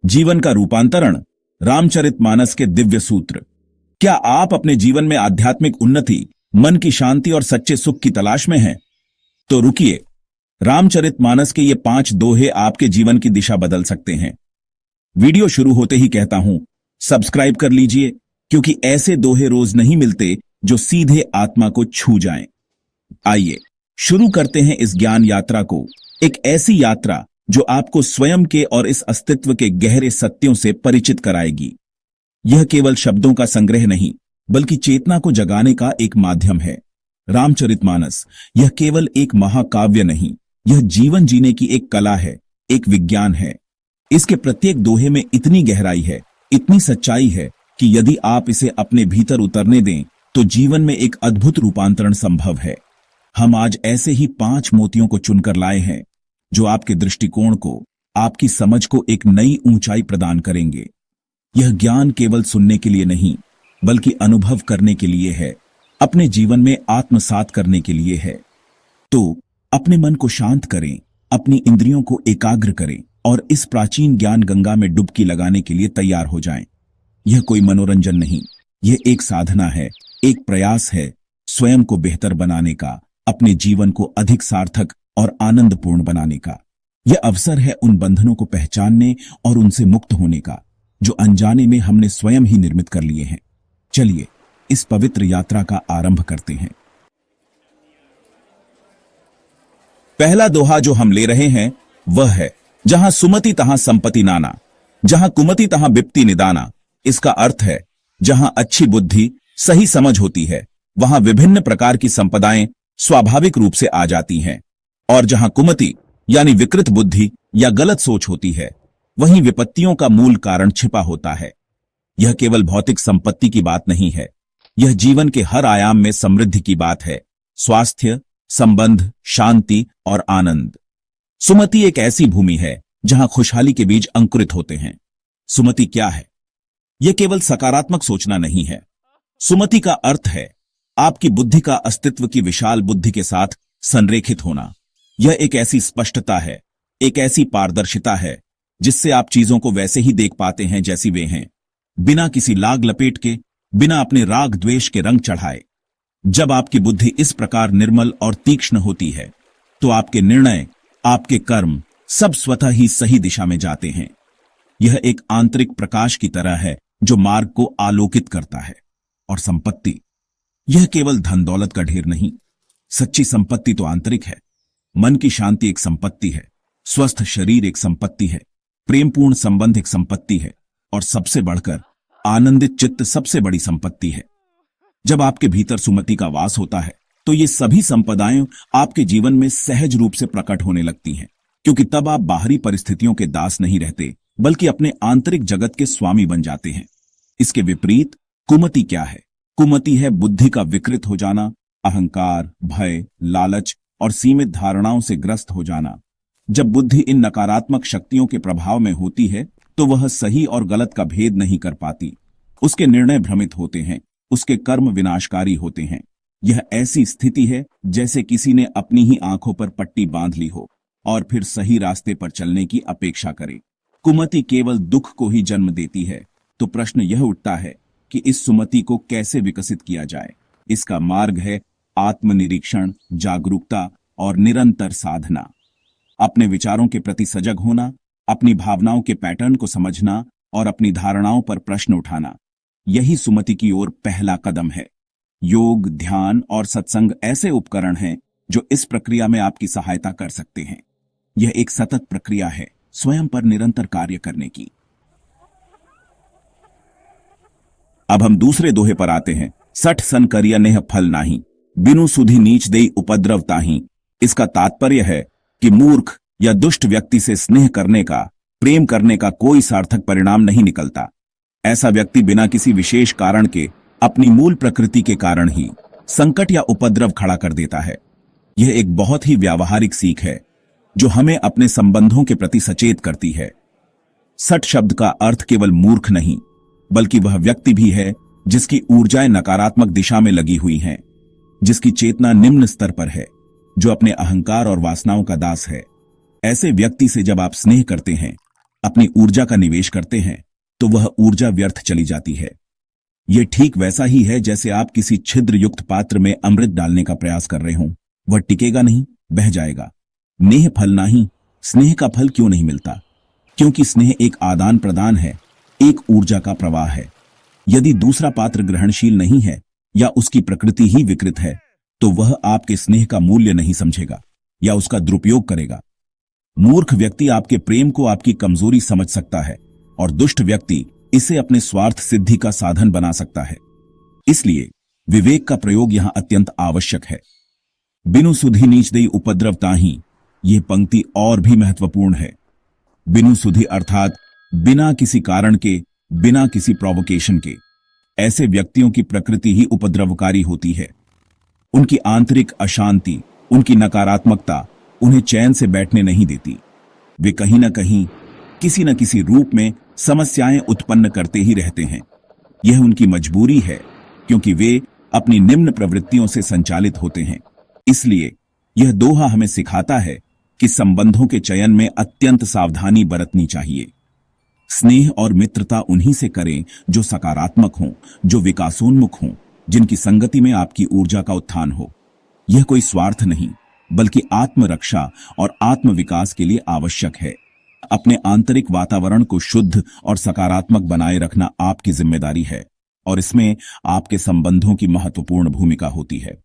जीवन का रूपांतरण, रामचरितमानस के दिव्य सूत्र। क्या आप अपने जीवन में आध्यात्मिक उन्नति, मन की शांति और सच्चे सुख की तलाश में हैं? तो रुकिए, रामचरितमानस के ये 5 दोहे आपके जीवन की दिशा बदल सकते हैं। वीडियो शुरू होते ही कहता हूं, सब्सक्राइब कर लीजिए, क्योंकि ऐसे दोहे रोज नहीं मिलते जो सीधे आत्मा को छू जाएं। आइए शुरू करते हैं इस ज्ञान यात्रा को, एक ऐसी यात्रा जो आपको स्वयं के और इस अस्तित्व के गहरे सत्यों से परिचित कराएगी। यह केवल शब्दों का संग्रह नहीं, बल्कि चेतना को जगाने का एक माध्यम है। रामचरितमानस यह केवल एक महाकाव्य नहीं, यह जीवन जीने की एक कला है, एक विज्ञान है। इसके प्रत्येक दोहे में इतनी गहराई है, इतनी सच्चाई है कि यदि आप इसे अपने भीतर उतरने दें तो जीवन में एक अद्भुत रूपांतरण संभव है। हम आज ऐसे ही 5 मोतियों को चुनकर लाए हैं जो आपके दृष्टिकोण को, आपकी समझ को एक नई ऊंचाई प्रदान करेंगे। यह ज्ञान केवल सुनने के लिए नहीं, बल्कि अनुभव करने के लिए है, अपने जीवन में आत्मसात करने के लिए है। तो अपने मन को शांत करें, अपनी इंद्रियों को एकाग्र करें और इस प्राचीन ज्ञान गंगा में डुबकी लगाने के लिए तैयार हो जाएं। यह कोई मनोरंजन नहीं, यह एक साधना है, एक प्रयास है स्वयं को बेहतर बनाने का, अपने जीवन को अधिक सार्थक और आनंदपूर्ण बनाने का। यह अवसर है उन बंधनों को पहचानने और उनसे मुक्त होने का जो अनजाने में हमने स्वयं ही निर्मित कर लिए हैं। चलिए इस पवित्र यात्रा का आरंभ करते हैं। पहला दोहा जो हम ले रहे हैं वह है, जहां सुमति तहां संपत्ति नाना, जहां कुमति तहां बिप्ति निदाना। इसका अर्थ है, जहां अच्छी बुद्धि, सही समझ होती है, वहां विभिन्न प्रकार की संपदाएं स्वाभाविक रूप से आ जाती हैं, और जहां कुमति यानी विकृत बुद्धि या गलत सोच होती है, वहीं विपत्तियों का मूल कारण छिपा होता है। यह केवल भौतिक संपत्ति की बात नहीं है, यह जीवन के हर आयाम में समृद्धि की बात है। स्वास्थ्य, संबंध, शांति और आनंद। सुमति एक ऐसी भूमि है जहां खुशहाली के बीज अंकुरित होते हैं। सुमति क्या है? यह केवल सकारात्मक सोचना नहीं है। सुमति का अर्थ है आपकी बुद्धि का अस्तित्व की विशाल बुद्धि के साथ संरेखित होना। यह एक ऐसी स्पष्टता है, एक ऐसी पारदर्शिता है जिससे आप चीजों को वैसे ही देख पाते हैं जैसी वे हैं, बिना किसी लाग लपेट के, बिना अपने राग द्वेष के रंग चढ़ाए। जब आपकी बुद्धि इस प्रकार निर्मल और तीक्ष्ण होती है तो आपके निर्णय, आपके कर्म सब स्वतः ही सही दिशा में जाते हैं। यह एक आंतरिक प्रकाश की तरह है जो मार्ग को आलोकित करता है। और संपत्ति, यह केवल धन दौलत का ढेर नहीं, सच्ची संपत्ति तो आंतरिक है। मन की शांति एक संपत्ति है, स्वस्थ शरीर एक संपत्ति है, प्रेमपूर्ण संबंध एक संपत्ति है, और सबसे बढ़कर आनंदित चित्त सबसे बड़ी संपत्ति है। जब आपके भीतर सुमति का वास होता है तो ये सभी संपदाएं आपके जीवन में सहज रूप से प्रकट होने लगती हैं, क्योंकि तब आप बाहरी परिस्थितियों के दास नहीं रहते, बल्कि अपने आंतरिक जगत के स्वामी बन जाते हैं। इसके विपरीत कुमति क्या है? कुमति है बुद्धि का विकृत हो जाना, अहंकार, भय, लालच और सीमित धारणाओं से ग्रस्त हो जाना। जब बुद्धि इन नकारात्मक शक्तियों के प्रभाव में होती है तो वह सही और गलत का भेद नहीं कर पाती। उसके निर्णय भ्रमित होते हैं, उसके कर्म विनाशकारी होते हैं। यह ऐसी स्थिति है जैसे किसी ने अपनी ही आंखों पर पट्टी बांध ली हो और फिर सही रास्ते पर चलने की अपेक्षा करे। कुमति केवल दुख को ही जन्म देती है। तो प्रश्न यह उठता है कि इस सुमति को कैसे विकसित किया जाए। इसका मार्ग है आत्मनिरीक्षण, जागरूकता और निरंतर साधना। अपने विचारों के प्रति सजग होना, अपनी भावनाओं के पैटर्न को समझना और अपनी धारणाओं पर प्रश्न उठाना, यही सुमति की ओर पहला कदम है। योग, ध्यान और सत्संग ऐसे उपकरण हैं जो इस प्रक्रिया में आपकी सहायता कर सकते हैं। यह एक सतत प्रक्रिया है, स्वयं पर निरंतर कार्य करने की। अब हम दूसरे दोहे पर आते हैं। सठ सन करिया नेह फल नाही, बिनु सुधि नीच देई उपद्रव ताही। इसका तात्पर्य है कि मूर्ख या दुष्ट व्यक्ति से स्नेह करने का, प्रेम करने का कोई सार्थक परिणाम नहीं निकलता। ऐसा व्यक्ति बिना किसी विशेष कारण के, अपनी मूल प्रकृति के कारण ही संकट या उपद्रव खड़ा कर देता है। यह एक बहुत ही व्यावहारिक सीख है जो हमें अपने संबंधों के प्रति सचेत करती है। सठ शब्द का अर्थ केवल मूर्ख नहीं, बल्कि वह व्यक्ति भी है जिसकी ऊर्जाएं नकारात्मक दिशा में लगी हुई हैं, जिसकी चेतना निम्न स्तर पर है, जो अपने अहंकार और वासनाओं का दास है। ऐसे व्यक्ति से जब आप स्नेह करते हैं अपनी ऊर्जा का निवेश करते हैं तो वह ऊर्जा व्यर्थ चली जाती है। यह ठीक वैसा ही है जैसे आप किसी छिद्र युक्त पात्र में अमृत डालने का प्रयास कर रहे हों। वह टिकेगा नहीं, बह जाएगा। नेह फल नाही, स्नेह का फल क्यों नहीं मिलता? क्योंकि स्नेह एक आदान प्रदान है, एक ऊर्जा का प्रवाह है। यदि दूसरा पात्र ग्रहणशील नहीं है या उसकी प्रकृति ही विकृत है तो वह आपके स्नेह का मूल्य नहीं समझेगा या उसका दुरुपयोग करेगा। मूर्ख व्यक्ति आपके प्रेम को आपकी कमजोरी समझ सकता है और दुष्ट व्यक्ति इसे अपने स्वार्थ सिद्धि का साधन बना सकता है। इसलिए विवेक का प्रयोग यहां अत्यंत आवश्यक है। बिनु सुधि नीच देई उपद्रव ताहि, यह पंक्ति और भी महत्वपूर्ण है। बिनु सुधि अर्थात बिना किसी कारण के, बिना किसी प्रोवोकेशन के। ऐसे व्यक्तियों की प्रकृति ही उपद्रवकारी होती है। उनकी आंतरिक अशांति, उनकी नकारात्मकता उन्हें चैन से बैठने नहीं देती। वे कहीं न कहीं, किसी न किसी रूप में समस्याएं उत्पन्न करते ही रहते हैं। यह उनकी मजबूरी है क्योंकि वे अपनी निम्न प्रवृत्तियों से संचालित होते हैं। इसलिए यह दोहा हमें सिखाता है कि संबंधों के चयन में अत्यंत सावधानी बरतनी चाहिए। स्नेह और मित्रता उन्हीं से करें जो सकारात्मक हों, जो विकासोन्मुख हों, जिनकी संगति में आपकी ऊर्जा का उत्थान हो। यह कोई स्वार्थ नहीं बल्कि आत्मरक्षा और आत्मविकास के लिए आवश्यक है। अपने आंतरिक वातावरण को शुद्ध और सकारात्मक बनाए रखना आपकी जिम्मेदारी है और इसमें आपके संबंधों की महत्वपूर्ण भूमिका होती है।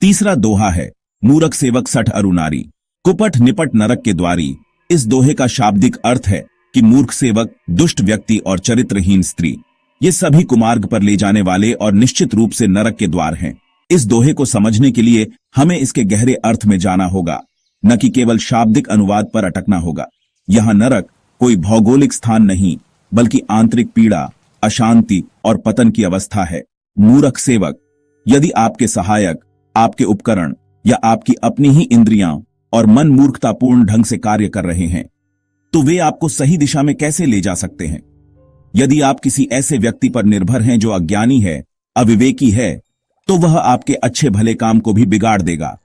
तीसरा दोहा है, मूरख सेवक सठ अरु नारी, कुपट निपट नरक के द्वारी। इस दोहे का शाब्दिक अर्थ है कि मूर्ख सेवक, दुष्ट व्यक्ति और चरित्रहीन स्त्री, ये सभी कुमार्ग पर ले जाने वाले और निश्चित रूप से नरक के द्वार हैं। इस दोहे को समझने के लिए हमें इसके गहरे अर्थ में जाना होगा, न कि केवल शाब्दिक अनुवाद पर अटकना होगा। यहां नरक कोई भौगोलिक स्थान नहीं बल्कि आंतरिक पीड़ा, अशांति और पतन की अवस्था है। मूर्ख सेवक, यदि आपके सहायक, आपके उपकरण या आपकी अपनी ही इंद्रियां और मन मूर्खतापूर्ण ढंग से कार्य कर रहे हैं तो वे आपको सही दिशा में कैसे ले जा सकते हैं? यदि आप किसी ऐसे व्यक्ति पर निर्भर हैं जो अज्ञानी है, अविवेकी है, तो वह आपके अच्छे भले काम को भी बिगाड़ देगा।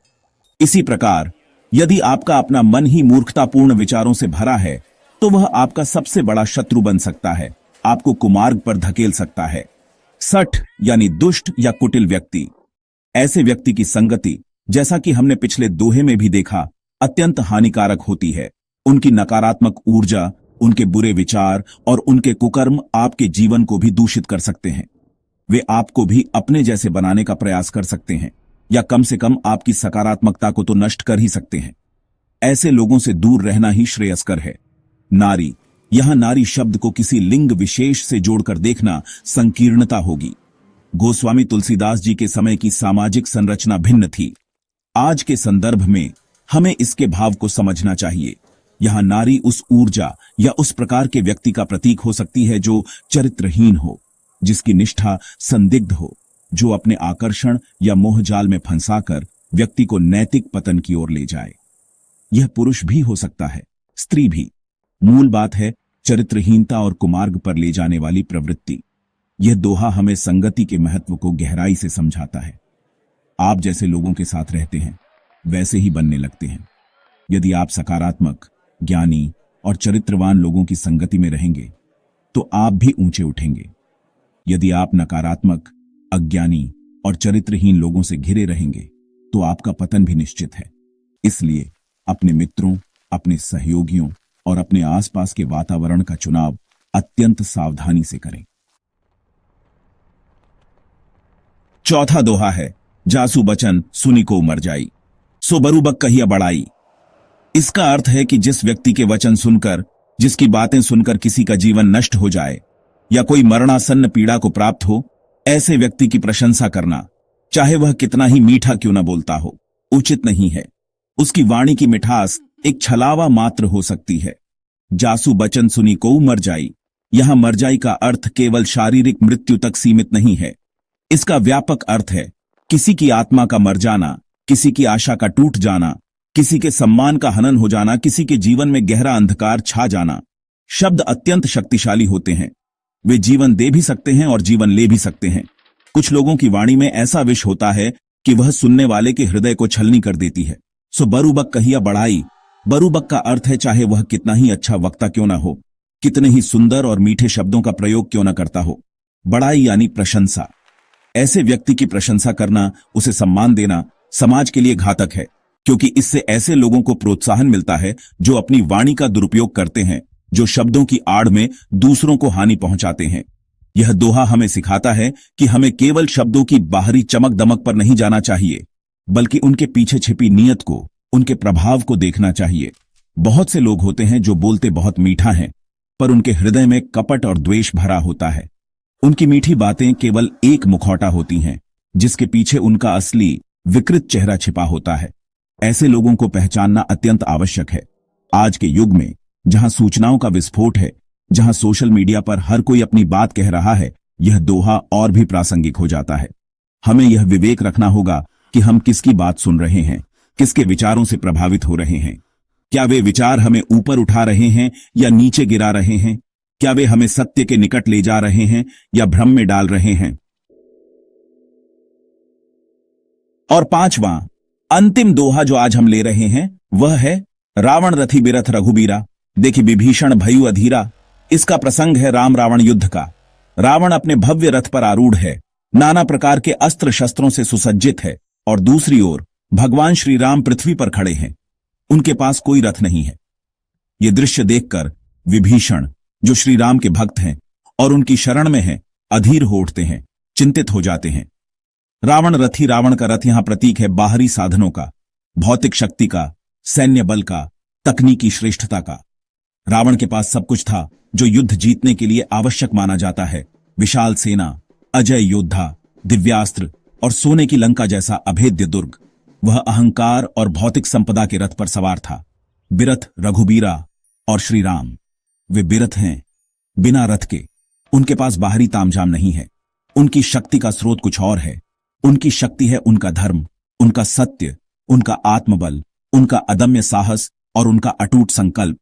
इसी प्रकार यदि आपका अपना मन ही मूर्खतापूर्ण विचारों से भरा है तो वह आपका सबसे बड़ा शत्रु बन सकता है, आपको कुमार्ग पर धकेल सकता है। सठ यानी दुष्ट या कुटिल व्यक्ति, ऐसे व्यक्ति की संगति, जैसा कि हमने पिछले दोहे में भी देखा, अत्यंत हानिकारक होती है। उनकी नकारात्मक ऊर्जा, उनके बुरे विचार और उनके कुकर्म आपके जीवन को भी दूषित कर सकते हैं। वे आपको भी अपने जैसे बनाने का प्रयास कर सकते हैं या कम से कम आपकी सकारात्मकता को तो नष्ट कर ही सकते हैं। ऐसे लोगों से दूर रहना ही श्रेयस्कर है। नारी, यहां नारी शब्द को किसी लिंग विशेष से जोड़कर देखना संकीर्णता होगी। गोस्वामी तुलसीदास जी के समय की सामाजिक संरचना भिन्न थी। आज के संदर्भ में हमें इसके भाव को समझना चाहिए। यहां नारी उस ऊर्जा या उस प्रकार के व्यक्ति का प्रतीक हो सकती है जो चरित्रहीन हो, जिसकी निष्ठा संदिग्ध हो, जो अपने आकर्षण या मोहजाल में फंसाकर व्यक्ति को नैतिक पतन की ओर ले जाए। यह पुरुष भी हो सकता है, स्त्री भी। मूल बात है चरित्रहीनता और कुमार्ग पर ले जाने वाली प्रवृत्ति। यह दोहा हमें संगति के महत्व को गहराई से समझाता है। आप जैसे लोगों के साथ रहते हैं वैसे ही बनने लगते हैं। यदि आप सकारात्मक, ज्ञानी और चरित्रवान लोगों की संगति में रहेंगे तो आप भी ऊंचे उठेंगे। यदि आप नकारात्मक, अज्ञानी और चरित्रहीन लोगों से घिरे रहेंगे तो आपका पतन भी निश्चित है। इसलिए अपने मित्रों, अपने सहयोगियों और अपने आसपास के वातावरण का चुनाव अत्यंत सावधानी से करें। चौथा दोहा है, जासु बचन सुनी को मर जाई, सो बरूबक कहिया बड़ाई। इसका अर्थ है कि जिस व्यक्ति के वचन सुनकर, जिसकी बातें सुनकर किसी का जीवन नष्ट हो जाए या कोई मरणासन्न पीड़ा को प्राप्त हो, ऐसे व्यक्ति की प्रशंसा करना, चाहे वह कितना ही मीठा क्यों न बोलता हो, उचित नहीं है। उसकी वाणी की मिठास एक छलावा मात्र हो सकती है। जासु बचन सुनी को मर जाई, यहां मर जाई का अर्थ केवल शारीरिक मृत्यु तक सीमित नहीं है। इसका व्यापक अर्थ है किसी की आत्मा का मर जाना, किसी की आशा का टूट जाना, किसी के सम्मान का हनन हो जाना, किसी के जीवन में गहरा अंधकार छा जाना। शब्द अत्यंत शक्तिशाली होते हैं। वे जीवन दे भी सकते हैं और जीवन ले भी सकते हैं। कुछ लोगों की वाणी में ऐसा विष होता है कि वह सुनने वाले के हृदय को छलनी कर देती है। सो बरूबक कहिया बढ़ाई, बरूबक का अर्थ है चाहे वह कितना ही अच्छा वक्ता क्यों ना हो, कितने ही सुंदर और मीठे शब्दों का प्रयोग क्यों न करता हो। बड़ाई यानी प्रशंसा। ऐसे व्यक्ति की प्रशंसा करना, उसे सम्मान देना समाज के लिए घातक है, क्योंकि इससे ऐसे लोगों को प्रोत्साहन मिलता है जो अपनी वाणी का दुरुपयोग करते हैं, जो शब्दों की आड़ में दूसरों को हानि पहुंचाते हैं। यह दोहा हमें सिखाता है कि हमें केवल शब्दों की बाहरी चमक दमक पर नहीं जाना चाहिए, बल्कि उनके पीछे छिपी नीयत को, उनके प्रभाव को देखना चाहिए। बहुत से लोग होते हैं जो बोलते बहुत मीठा है, पर उनके हृदय में कपट और द्वेष भरा होता है। उनकी मीठी बातें केवल एक मुखौटा होती हैं, जिसके पीछे उनका असली विकृत चेहरा छिपा होता है। ऐसे लोगों को पहचानना अत्यंत आवश्यक है। आज के युग में जहां सूचनाओं का विस्फोट है, जहां सोशल मीडिया पर हर कोई अपनी बात कह रहा है, यह दोहा और भी प्रासंगिक हो जाता है। हमें यह विवेक रखना होगा कि हम किसकी बात सुन रहे हैं, किसके विचारों से प्रभावित हो रहे हैं। क्या वे विचार हमें ऊपर उठा रहे हैं या नीचे गिरा रहे हैं? क्या वे हमें सत्य के निकट ले जा रहे हैं या भ्रम में डाल रहे हैं? और पांचवां अंतिम दोहा जो आज हम ले रहे हैं वह है रावण रथी बिरथ रघुबीरा, देखी विभीषण भयु अधीरा। इसका प्रसंग है राम रावण युद्ध का। रावण अपने भव्य रथ पर आरूढ़ है, नाना प्रकार के अस्त्र शस्त्रों से सुसज्जित है, और दूसरी ओर भगवान श्री राम पृथ्वी पर खड़े हैं। उनके पास कोई रथ नहीं है। यह दृश्य देखकर विभीषण, जो श्री राम के भक्त हैं और उनकी शरण में हैं, अधीर हो उठते हैं, चिंतित हो जाते हैं। रावण रथी, रावण का रथ यहां प्रतीक है बाहरी साधनों का, भौतिक शक्ति का, सैन्य बल का, तकनीकी श्रेष्ठता का। रावण के पास सब कुछ था जो युद्ध जीतने के लिए आवश्यक माना जाता है। विशाल सेना, अजय योद्धा, दिव्यास्त्र और सोने की लंका जैसा अभेद्य दुर्ग। वह अहंकार और भौतिक संपदा के रथ पर सवार था। बिरथ रघुबीरा और श्री राम, वे बिरथ हैं, बिना रथ के। उनके पास बाहरी तामझाम नहीं है। उनकी शक्ति का स्रोत कुछ और है। उनकी शक्ति है उनका धर्म, उनका सत्य, उनका आत्मबल, उनका अदम्य साहस और उनका अटूट संकल्प।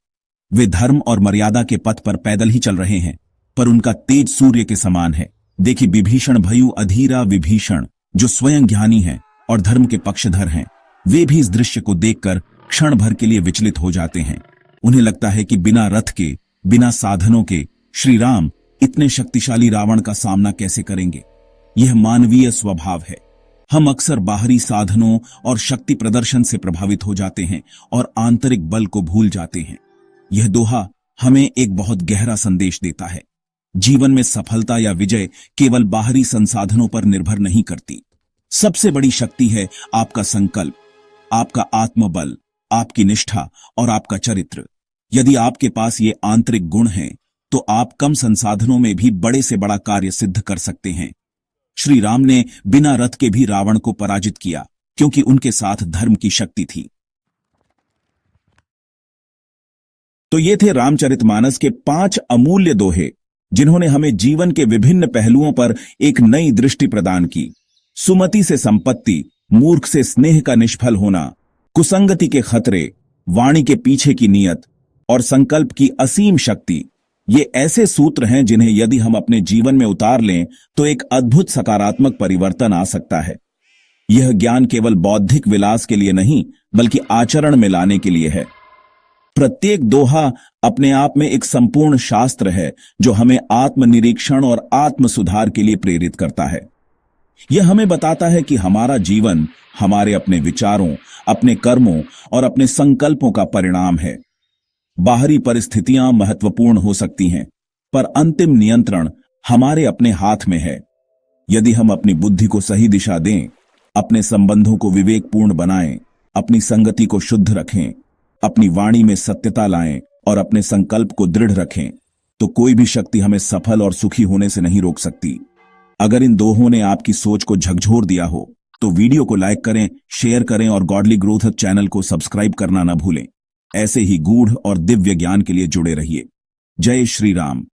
वे धर्म और मर्यादा के पथ पर पैदल ही चल रहे हैं, पर उनका तेज सूर्य के समान है। देखिए विभीषण भयु अधीरा, विभीषण जो स्वयं ज्ञानी हैं और धर्म के पक्षधर हैं, वे भी इस दृश्य को देखकर क्षण भर के लिए विचलित हो जाते हैं। उन्हें लगता है कि बिना रथ के, बिना साधनों के श्री राम इतने शक्तिशाली रावण का सामना कैसे करेंगे। यह मानवीय स्वभाव है। हम अक्सर बाहरी साधनों और शक्ति प्रदर्शन से प्रभावित हो जाते हैं और आंतरिक बल को भूल जाते हैं। यह दोहा हमें एक बहुत गहरा संदेश देता है। जीवन में सफलता या विजय केवल बाहरी संसाधनों पर निर्भर नहीं करती। सबसे बड़ी शक्ति है आपका संकल्प, आपका आत्मबल, आपकी निष्ठा और आपका चरित्र। यदि आपके पास ये आंतरिक गुण हैं, तो आप कम संसाधनों में भी बड़े से बड़ा कार्य सिद्ध कर सकते हैं। श्री राम ने बिना रथ के भी रावण को पराजित किया, क्योंकि उनके साथ धर्म की शक्ति थी। तो ये थे रामचरितमानस के 5 अमूल्य दोहे, जिन्होंने हमें जीवन के विभिन्न पहलुओं पर एक नई दृष्टि प्रदान की। सुमति से संपत्ति, मूर्ख से स्नेह का निष्फल होना, कुसंगति के खतरे, वाणी के पीछे की नीयत और संकल्प की असीम शक्ति, ये ऐसे सूत्र हैं जिन्हें यदि हम अपने जीवन में उतार लें तो एक अद्भुत सकारात्मक परिवर्तन आ सकता है। यह ज्ञान केवल बौद्धिक विलास के लिए नहीं, बल्कि आचरण में लाने के लिए है। प्रत्येक दोहा अपने आप में एक संपूर्ण शास्त्र है जो हमें आत्मनिरीक्षण और आत्म सुधार के लिए प्रेरित करता है। यह हमें बताता है कि हमारा जीवन हमारे अपने विचारों, अपने कर्मों और अपने संकल्पों का परिणाम है। बाहरी परिस्थितियां महत्वपूर्ण हो सकती हैं, पर अंतिम नियंत्रण हमारे अपने हाथ में है। यदि हम अपनी बुद्धि को सही दिशा दें, अपने संबंधों को विवेकपूर्ण बनाएं, अपनी संगति को शुद्ध रखें, अपनी वाणी में सत्यता लाएं और अपने संकल्प को दृढ़ रखें, तो कोई भी शक्ति हमें सफल और सुखी होने से नहीं रोक सकती। अगर इन दोहों ने आपकी सोच को झकझोर दिया हो तो वीडियो को लाइक करें, शेयर करें और गॉडली ग्रोथ चैनल को सब्सक्राइब करना न भूलें। ऐसे ही गूढ़ और दिव्य ज्ञान के लिए जुड़े रहिए। जय श्री राम।